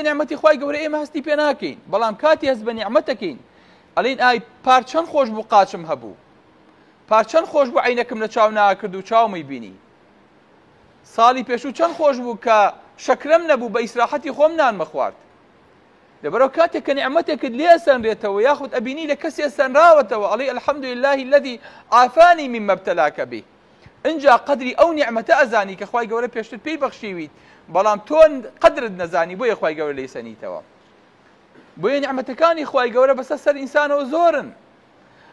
نعمەتی خوای گەورە ئێمە هەستی پێ ناکەین بەڵام کاتی هەست بە نیعمەتەکەین ئەڵێن ئای پار چەند خۆش بوو قاچم هەبوو پار چەند خۆش بوو عینەکەم لە چاو ناکرد و چاومی بینی ساڵی پێشوو چەند خۆش بوو کە شەکرەم نەبوو بە ئیسراحەتی خۆم نانمە خوارد لەبەرەوە کاتێک کە نیعمەتێکت لێ سەنرێتەوە یاخود ئەبینی لە کەسێ سەنراوەتەوە ئەڵێ الحەمد لله الذي عافاني مما ابتلاك به اینجا قدری ئەو نیعمەتە ئەزانی کە خوای گەورە پێشتر پێی بەخشیویت بەڵام تۆ قدرت نەزانی بۆیە خوای گەورە لێی سەنیتەوە بۆیە نیعمەتەکانی خوای گەورە بەسەر سەر ئینسانەوە زۆرن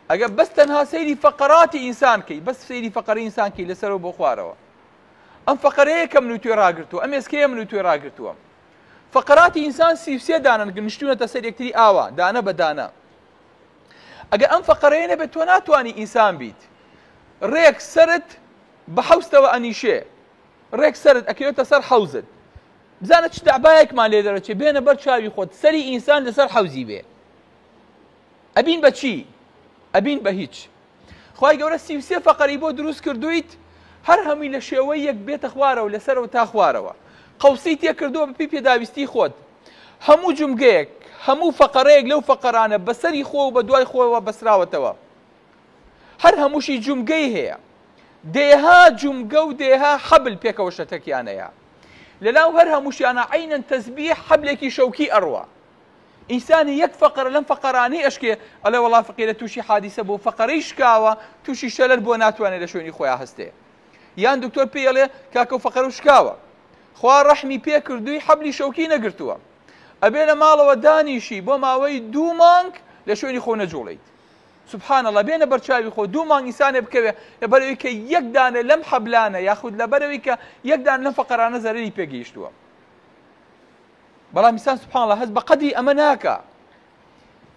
ئەگەر بەس تەنها سەیری فەقەراتی ئینسان کەی بەس سەیری فەقەری ئینسان کەی لەسەرەوە بۆ خوارەوە ئەم فەقەرەیە کە من و توێ ڕاگرتووە ئەم ئێسکەیە من و توێ ڕاگرتووە فەقەراتی ئینسان 33 دانن گنیشتوونەتە سەر یەکتری ئاوا دانە بە دانە ئەگەر ئەم فەقەرەیە نەبێت تۆ ناتوانی ئینسان بیت ڕێک سەرت بە حەوستەوە ئەنیشێ ڕێک سەرت ئەکەوێتە سەر حەوزت بزانە چ دەعبایەکمان لێ دەرەچێ بێنە بەر چاوی خۆت سەری ئینسان لەسەر حەوزی بێ ئەبین بە چی؟ ئەبین بە هیچ خوای گەورە 33 فەقەری بۆ دروست کردویت هەر هەمووی لە شێوەی یەک بێتە خوارەوە لەسەرەوە تا خوارەوە قەوسی تێ کردووە بەپی پێداویستی خۆت هەموو جمگەیەک هەموو فەقەرەیەک لەو فەقەرانە بەسەری خۆ و بە دوای خۆیەوە بەسراوەتەوە هەر هەمووشی جمگەی هەیە دێها جمگە و دێها حەبل پێکەوە شەتەکیانەیە لەناو هەر هەمووشیانە عینەن تەسبیح حەبلێکی شەوکی ئەڕوا ئینسانی یەک فەقەرە لەم فەقەرانەی ئەشکێ ئەڵێ وەڵا فەقیرە تووشی حادیسە بۆ فەقەرەی شکاوە تووشی شەلەر بۆ ناتوانێت لە شوێنی خۆیان هەستێ یان دکتۆر پێی ئەڵێ کاکە و فەقەر و شکاوە خوا ڕەحمی پێ کردووی حەبلی شەوکی نەگرتووە ئەبێ لە ماڵەوە دانیشی بۆ ماوەی 2 مانگ لە شوێنی خۆ نەجوڵیت سبحان الله بێنە بەرچاوی خۆ 2 مانگ ئینسانێ بکەوێ لەبەرەوەی کە یەک دانە لەم حەبلانە یاخود لەبەرەوەی کە یەک دانە لەم فەقەرانە زەرەری پێگەیشتووە بەڵام ئینسان سبحان الله هەست بە قەدری ئەمە ناکە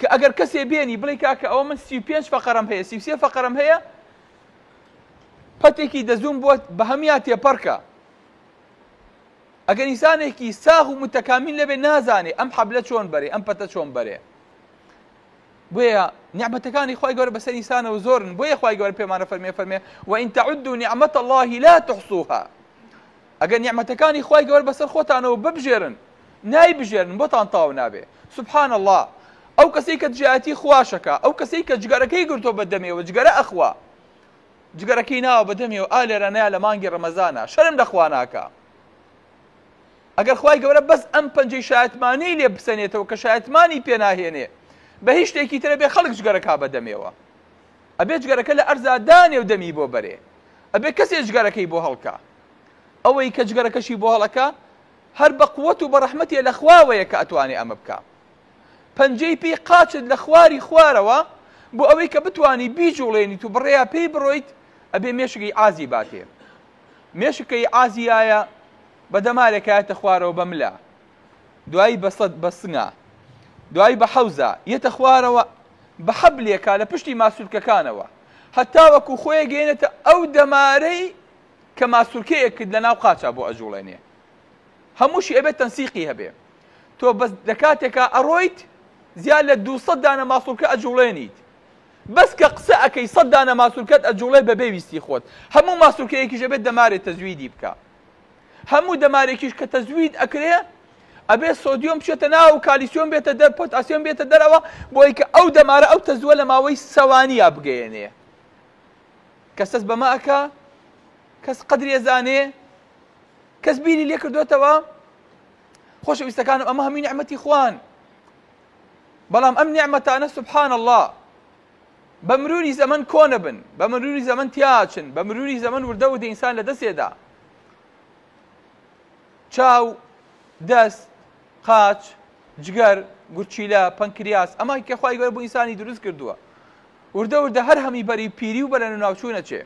کە ئەگەر کەسێ بێنی بڵێ کاکە ئەوە من 35 فەقەرم هەیە 33 فەقەرم هەیە پەتێکی دەزوم بۆ بە هەمیا تێپەڕکە ئەگەر ئینسانێکی ساغ و متەکامل لەبێ نازانێ ئەم حەبلە چۆن بەرێ ئەم پەتە چۆن بەرێ بۆیە نیعمەتەکانی خوای گەورە بەسەر ئینسانەوە زۆرن بۆیە خوای گەورە پێمانە فەرمێ وئین تعدوا نعمة الله لا تحصوها ئەگەر نیعمەتەکانی خوای گەورە بەسەر خۆتانەوە ببژێرن نایبژێرن بۆتان تاو نابێ سبحان الله ئەو کەسەی کە دژایەتی خواشەکە ئەو کەسەی کە جگەرەکەی گرتۆ بەدەمێەوە جگەرە ئەخوا جگەرەکەی ناوە بەدەمێەوە ئالێرە نایە لە مانگی ڕەمەزانە شەرم لەخوا ناکە ئەگەر خوای گەورە بەس ئەم پەنجەی شایەتمانەی لێ بسەنێتەوە کە شایەتمانی پێ ناهێنێ بە هیچ شتێکی ترە بێ خەڵک جگەرەکا بەدەمێەوە ئەبێ جگەرەکە لە ئەرزا دانێ و دەمی بۆ بەرێ ئەبێ کەسێ جگەرەکەی بۆ هەڵکا ئەوەی کە جگەرەکەشی بۆ هەڵەکە هەر بە قووەت و بە ڕەحمەتێ لە خواوەیە کە ئەتوانێ ئەمە بکە پەنجەی پێی قاچت لە خواری خوارەوە بۆ ئەوەی کە بتوانی بیجوڵێنیت و بڕێیا پێی بڕۆیت ئەبێ مێشکی ئازی باتێ مێشکەی ئازیایە بە دەمالێکایەتە خوارەوە بە ملا دوایی بە سنگا دوایی بە حەوزە یەتە خوارەوە بە حەبلێکا لە پشتی ماسوولکەکانەوە هەتا وەکو خۆی گەێنێتە ئەو دەمارەی کە ماسوولکەیەک کرد لە ناو قاچە بۆ ئەجوڵێنێ هەمووشی ئەبێت تەنسیقی هەبێ تۆ بەس لە کاتێکا ئەڕۆیت زیاد لە 200 دانە ماسوولکە ئەجوڵێنیت بەس کە قسە ئەەکەی 100 دانە ماسوولکەت ئەجوڵێ بە بێویستی خۆت هەموو ماسوولکەیەکیش ئەبێت دەمارێت تەزویدی بکە هەموو دەمارێکیش کە تەزوید ئەکرێ ئەبێ سۆدیۆم بچێتە ناو کالیسیۆم بێتە دەر پۆتاسیۆم بێتە دەرەوە بۆی کە ئەو دەمارە ئەو تەزووە لە ماوەی سەوانیە بگەێنێ کەس دەست بەمە ئەکا کەس قەدرێ زانێ کەس بیری لێ کردوێتەوە خۆشەویستەکانم ئەمە هەمووی نیعمەتی خوان بەڵام ئەم نیعمەتانە سبحان الله بە مروری زەمن کۆنە بن بە مروری زەمن تیاچن بە مروری زەمن وردە و ئینسان لە دەستێدا چاو دەست قاچ جگەر گورچیلە پەنکریاس ئەمە کە خوای گەورە بۆ ئینسانی دروست کردووە وردە هەر هەمی بەری پیری و بەرەن و ناوچوو نەچێ